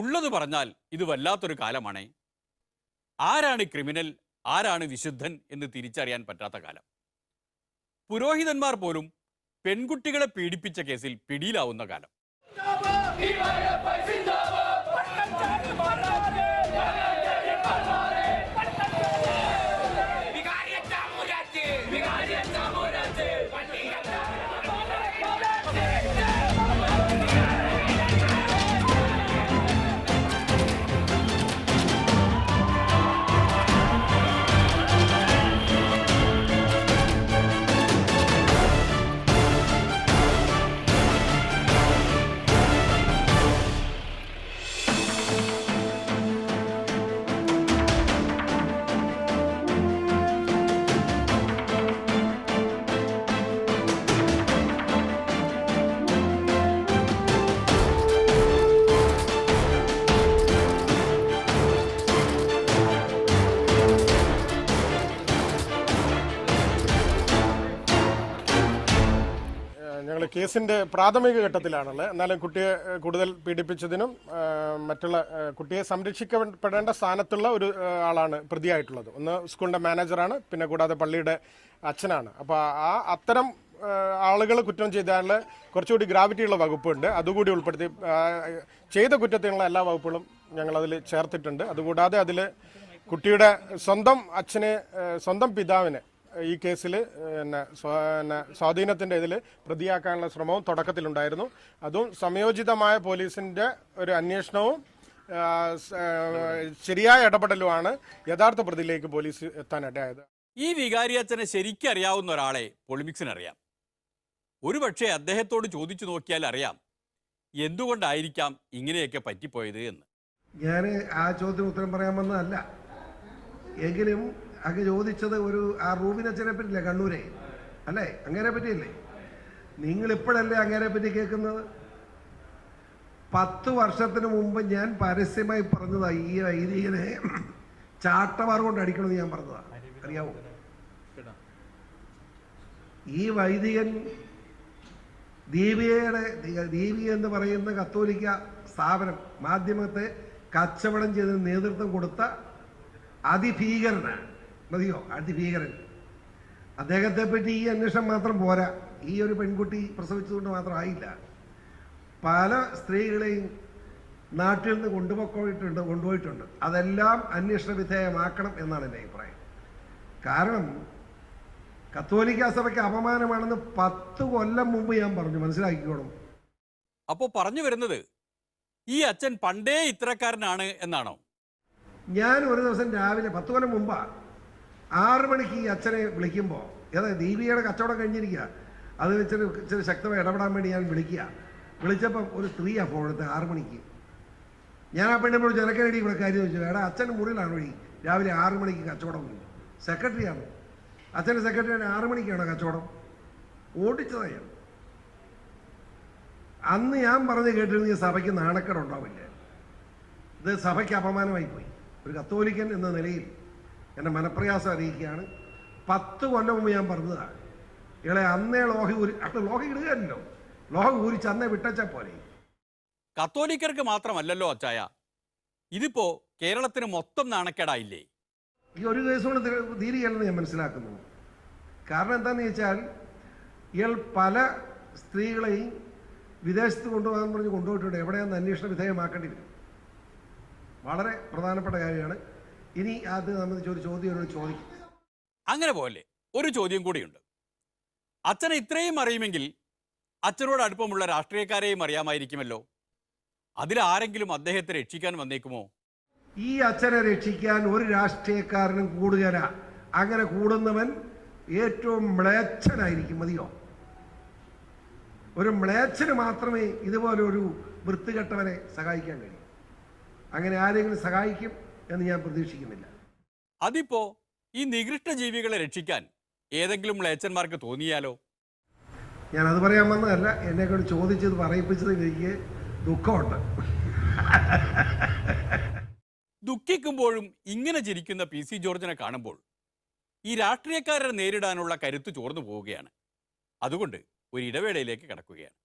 ഉള്ളത് പറഞ്ഞാൽ ഇത് വല്ലാത്തൊരു കാലമാണേ. ആരാണ് ക്രിമിനൽ, ആരാണ് വിശുദ്ധൻ എന്ന് തിരിച്ചറിയാൻ പറ്റാത്ത കാലം. പുരോഹിതന്മാർ പോലും പെൺകുട്ടികളെ പീഡിപ്പിച്ച കേസിൽ പിടിയിലാവുന്ന കാലം. ഞങ്ങൾ കേസിന്റെ പ്രാഥമിക ഘട്ടത്തിലാണുള്ളത്. എന്നാലും കുട്ടിയെ കൂടുതൽ പീഡിപ്പിച്ചതിനും മറ്റുള്ള കുട്ടിയെ സംരക്ഷിക്കപ്പെടേണ്ട സ്ഥാനത്തുള്ള ഒരു ആളാണ് പ്രതിയായിട്ടുള്ളത്. ഒന്ന് സ്കൂളിന്റെ മാനേജറാണ്, പിന്നെ കൂടാതെ പള്ളിയുടെ അച്ഛനാണ്. അപ്പോൾ അത്തരം ആളുകൾ കുറ്റം ചെയ്താൽ കുറച്ചുകൂടി ഗ്രാവിറ്റിയുള്ള വകുപ്പുണ്ട്. അതുകൂടി ഉൾപ്പെടുത്തി ചെയ്ത കുറ്റത്തിനുള്ള എല്ലാ വകുപ്പുകളും ഞങ്ങളതിൽ ചേർത്തിട്ടുണ്ട്. അതുകൂടാതെ അതിൽ കുട്ടിയുടെ സ്വന്തം അച്ഛനെ, സ്വന്തം പിതാവിനെ ഈ കേസിൽ സ്വാധീനത്തിൻ്റെ ഇതിൽ പ്രതിയാക്കാനുള്ള ശ്രമവും തുടക്കത്തിലുണ്ടായിരുന്നു. അതും സംയോജിതമായ പോലീസിൻ്റെ ഒരു അന്വേഷണവും ശരിയായ ഇടപെടലുമാണ് യഥാർത്ഥ പ്രതിയിലേക്ക് പോലീസ് എത്താനിടയായത്. ഈ വികാരിയച്ഛനെ ശരിക്കും അറിയാവുന്ന ഒരാളെ പൊളിമിക്സിനറിയാം. ഒരുപക്ഷെ അദ്ദേഹത്തോട് ചോദിച്ചു നോക്കിയാൽ അറിയാം എന്തുകൊണ്ടായിരിക്കാം ഇങ്ങനെയൊക്കെ പറ്റിപ്പോയത് എന്ന്. ഞാൻ ആ ചോദ്യത്തിന് ഉത്തരം പറയാൻ വന്നതല്ല. എങ്കിലും അങ്ങ് ചോദിച്ചത് ആ റൂബിൻ അച്ഛനെ പറ്റിയില്ലേ, കണ്ണൂരെ അല്ലേ? അങ്ങനെ പറ്റിയല്ലേ? നിങ്ങളിപ്പോഴല്ലേ അങ്ങനെ പറ്റി കേൾക്കുന്നത്? 10 വർഷത്തിന് മുമ്പ് ഞാൻ പരസ്യമായി പറഞ്ഞതാ ഈ വൈദികനെ ചാട്ടവാർ കൊണ്ട് അടിക്കണമെന്ന് ഞാൻ പറഞ്ഞതാ. അറിയാവോ? ഈ വൈദികൻ ദീപിക എന്ന് പറയുന്ന കത്തോലിക്ക സ്ഥാപനം, മാധ്യമത്തെ കച്ചവടം ചെയ്തതിന് നേതൃത്വം കൊടുത്ത അതിഭീകരനാണ്. മതിയോ? അതിഭീകരൻ. അദ്ദേഹത്തെ പറ്റി ഈ അന്വേഷണം മാത്രം പോരാ. ഈ ഒരു പെൺകുട്ടി പ്രസവിച്ചതുകൊണ്ട് മാത്രം ആയില്ല. പല സ്ത്രീകളെയും നാട്ടിൽ നിന്ന് കൊണ്ടുപോയിട്ടുണ്ട്. അതെല്ലാം അന്വേഷണ വിധേയമാക്കണം എന്നാണ് എൻ്റെ അഭിപ്രായം. കാരണം കത്തോലിക്ക സഭയ്ക്ക് അപമാനമാണെന്ന് 10 കൊല്ലം മുമ്പ് ഞാൻ പറഞ്ഞു. മനസ്സിലാക്കിക്കോണം. അപ്പോൾ പറഞ്ഞു വരുന്നത് ഈ അച്ഛൻ പണ്ടേ ഇത്തരക്കാരനാണ് എന്നാണോ? ഞാൻ ഒരു ദിവസം രാവിലെ 10 കൊല്ലം മുമ്പാ 6 മണിക്ക് ഈ അച്ഛനെ വിളിക്കുമ്പോൾ, അതായത് ദീപികയുടെ കച്ചവടം കഴിഞ്ഞിരിക്കുക, അത് വെച്ചിട്ട് ഇച്ചിരി ശക്തമായി ഇടപെടാൻ വേണ്ടി ഞാൻ വിളിച്ചപ്പം ഒരു സ്ത്രീയാണ് ഫോൺ എടുത്ത് 6 മണിക്ക്. ഞാൻ ആ പെണ്ണിനോട് ജനക്കനടി ഇവിടെ കാര്യം ചോദിച്ചു. എടാ, അച്ഛൻ്റെ മുറിയിലാണ് വഴി രാവിലെ 6 മണിക്ക് കച്ചവടം വരും. സെക്രട്ടറിയാണ്, അച്ഛൻ്റെ സെക്രട്ടറിയാണ്. 6 മണിക്കാണോ കച്ചവടം? ഓടിച്ചതാണ്. അന്ന് ഞാൻ പറഞ്ഞ് കേട്ടിരുന്നെങ്കിൽ സഭയ്ക്ക് നാണക്കേടുണ്ടാവില്ല. ഇത് സഭയ്ക്ക് അപമാനമായി പോയി. ഒരു കത്തോലിക്കൻ എന്ന നിലയിൽ എൻ്റെ മനപ്രയാസം അറിയിക്കുകയാണ്. 10 കൊല്ലം മുമ്പ് ഞാൻ പറഞ്ഞതാണ്. ഇളെ അന്നേ ലോഹി ഇടുകയല്ലോ, ലോഹം ഊരിച്ച് അന്നേ വിട്ടച്ചാൽ പോലെ. കത്തോലിക്കർക്ക് മാത്രമല്ലല്ലോ അച്ചായ, ഇതിപ്പോ കേരളത്തിന് മൊത്തം നാണക്കേടായില്ലേ? ഈ ഒരു കേസ് കൊണ്ട് തീരുകയല്ലെന്ന് ഞാൻ മനസ്സിലാക്കുന്നു. കാരണം എന്താണെന്ന് ചോദിച്ചാൽ, ഇയാൾ പല സ്ത്രീകളെയും വിദേശത്ത് കൊണ്ടുപോകാൻ പറഞ്ഞ് കൊണ്ടുപോയിട്ടുണ്ട്. എവിടെയാണെന്ന് അന്വേഷണ വിധേയമാക്കേണ്ടി വരും. വളരെ പ്രധാനപ്പെട്ട കാര്യമാണ്. ഇനി അത് നമ്മൾ ചോദിക്കും. അങ്ങനെ പോലെ ഒരു ചോദ്യം കൂടിയുണ്ട്. അച്ഛനെ ഇത്രയും അറിയുമെങ്കിൽ അച്ഛനോട് അടുപ്പമുള്ള രാഷ്ട്രീയക്കാരെയും അറിയാമായിരിക്കുമല്ലോ. അതിലാരെങ്കിലും അദ്ദേഹത്തെ രക്ഷിക്കാൻ വന്നേക്കുമോ? ഈ അച്ഛനെ രക്ഷിക്കാൻ ഒരു രാഷ്ട്രീയക്കാരനും കൂടുകയില്ല. അങ്ങനെ കൂടുന്നവൻ ഏറ്റവും മ്ലേച്ഛനായിരിക്കും. മതിയോ? ഒരു മ്ലേച്ഛന് മാത്രമേ ഇതുപോലെ ഒരു വൃത്തികെട്ടവനെ സഹായിക്കാൻ കഴിയൂ. അങ്ങനെ ആരെങ്കിലും സഹായിക്കും എന്ന് ഞാൻ പ്രതീക്ഷിക്കുന്നില്ല. അതിപ്പോ ഈ നികൃഷ്ട ജീവികളെ രക്ഷിക്കാൻ ഏതെങ്കിലും മ്ലേച്ഛന്മാർക്ക് തോന്നിയാലോ? ഞാൻ അത് പറയാൻ വന്നതല്ല. എന്നെ കൊണ്ട് ചോദിച്ചത് പറയിപ്പിച്ചതിൽ എനിക്ക് ദുഃഖമുണ്ട്. ദുഃഖിക്കുമ്പോഴും ഇങ്ങനെ ചിരിക്കുന്ന PC ജോർജിനെ കാണുമ്പോൾ ഈ രാഷ്ട്രീയക്കാരെ നേരിടാനുള്ള കരുത്ത് ചോർന്നു പോവുകയാണ്. അതുകൊണ്ട് ഒരു ഇടവേളയിലേക്ക് കടക്കുകയാണ്.